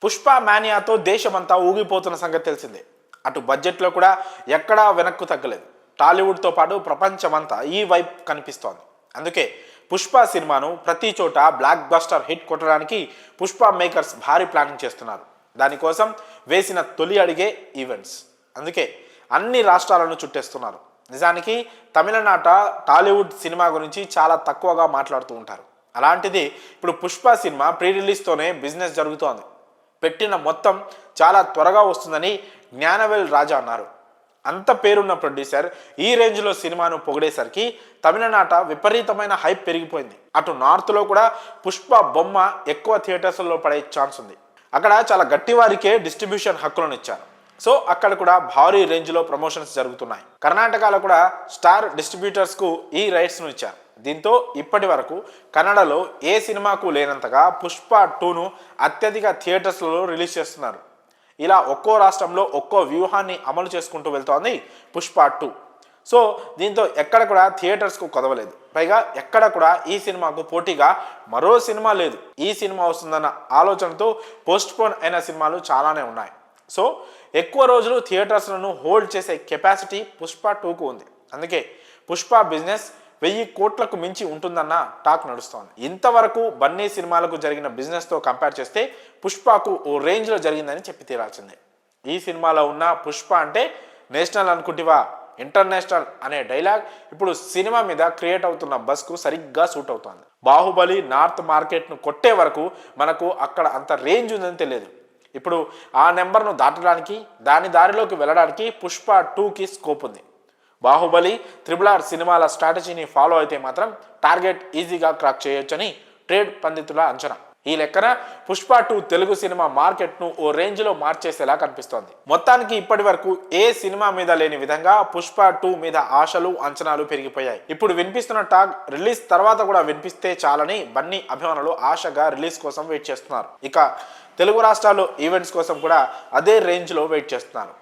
పుష్ప మానియాతో దేశమంతా ఊగిపోతున్న సంగతి తెలిసిందే. అటు బడ్జెట్లో కూడా ఎక్కడా వెనక్కు తగ్గలేదు. టాలీవుడ్తో పాటు ప్రపంచమంతా ఈ వైపు కనిపిస్తోంది. అందుకే పుష్ప సినిమాను ప్రతి చోట బ్లాక్ బస్టర్ హిట్ కొట్టడానికి పుష్ప మేకర్స్ భారీ ప్లానింగ్ చేస్తున్నారు. దానికోసం వేసిన తొలి అడిగే ఈవెంట్స్. అందుకే అన్ని రాష్ట్రాలను చుట్టేస్తున్నారు. నిజానికి తమిళనాట టాలీవుడ్ సినిమా గురించి చాలా తక్కువగా మాట్లాడుతూ ఉంటారు. అలాంటిది ఇప్పుడు పుష్ప సినిమా ప్రీ రిలీజ్తోనే బిజినెస్ జరుగుతోంది. పెట్టిన మొత్తం చాలా త్వరగా వస్తుందని జ్ఞానవేల్ రాజా అన్నారు. అంత పేరున్న ప్రొడ్యూసర్ ఈ రేంజ్లో సినిమాను పొగిడేసరికి తమిళనాట విపరీతమైన హైప్ పెరిగిపోయింది. అటు నార్త్లో కూడా పుష్ప బొమ్మ ఎక్కువ థియేటర్స్లో పడే ఛాన్స్ ఉంది. అక్కడ చాలా గట్టివారికే డిస్ట్రిబ్యూషన్ హక్కులను ఇచ్చారు. సో అక్కడ కూడా భారీ రేంజ్లో ప్రమోషన్స్ జరుగుతున్నాయి. కర్ణాటకలో కూడా స్టార్ డిస్ట్రిబ్యూటర్స్కు ఈ రైట్స్ను ఇచ్చారు. దీంతో ఇప్పటి వరకు కన్నడలో ఏ సినిమాకు లేనంతగా పుష్ప 2ను అత్యధిక థియేటర్స్లలో రిలీజ్ చేస్తున్నారు. ఇలా ఒక్కో రాష్ట్రంలో ఒక్కో వ్యూహాన్ని అమలు చేసుకుంటూ వెళ్తోంది పుష్ప 2. సో దీంతో ఎక్కడ కూడా థియేటర్స్కు కొదవలేదు. పైగా ఎక్కడ కూడా ఈ సినిమాకు పోటీగా మరో సినిమా లేదు. ఈ సినిమా వస్తుందన్న ఆలోచనతో పోస్ట్పోన్ అయిన సినిమాలు చాలానే ఉన్నాయి. సో ఎక్కువ రోజులు థియేటర్స్లను హోల్డ్ చేసే కెపాసిటీ పుష్ప 2కు ఉంది. అందుకే పుష్ప బిజినెస్ 1000 కోట్లకు మించి ఉంటుందన్న టాక్ నడుస్తోంది. ఇంతవరకు బన్నీ సినిమాలకు జరిగిన బిజినెస్తో కంపేర్ చేస్తే పుష్పకు ఓ రేంజ్లో జరిగిందని చెప్పి తీరాల్సిందే. ఈ సినిమాలో ఉన్న పుష్ప అంటే నేషనల్ అనుకుంటివా ఇంటర్నేషనల్ అనే డైలాగ్ ఇప్పుడు సినిమా మీద క్రియేట్ అవుతున్న బస్కు సరిగ్గా సూట్ అవుతోంది. బాహుబలి నార్త్ మార్కెట్ను కొట్టే వరకు మనకు అక్కడ అంత రేంజ్ ఉందని తెలియదు. ఇప్పుడు ఆ నెంబర్ను దాటడానికి దాని దారిలోకి వెళ్ళడానికి పుష్ప 2కి స్కోప్ ఉంది. బాహుబలి RRR సినిమాల స్ట్రాటజీని ఫాలో అయితే మాత్రం టార్గెట్ ఈజీగా క్రాక్ చేయొచ్చని ట్రేడ్ పండితుల అంచనా. ఈ లెక్కన పుష్ప 2 తెలుగు సినిమా మార్కెట్ను ఓ రేంజ్లో మార్చేసేలా కనిపిస్తోంది. మొత్తానికి ఇప్పటి వరకు ఏ సినిమా మీద లేని విధంగా పుష్ప 2 మీద ఆశలు అంచనాలు పెరిగిపోయాయి. ఇప్పుడు వినిపిస్తున్న టాక్ రిలీజ్ తర్వాత కూడా వినిపిస్తే చాలని బన్నీ అభిమానులు ఆశగా రిలీజ్ కోసం వెయిట్ చేస్తున్నారు. ఇక తెలుగు రాష్ట్రాల్లో ఈవెంట్స్ కోసం కూడా అదే రేంజ్లో వెయిట్ చేస్తున్నారు.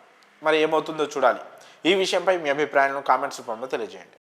మరి ఏమవుతుందో చూడాలి. ఈ విషయంపై మీ అభిప్రాయాలను కామెంట్స్ రూపంలో తెలియజేయండి.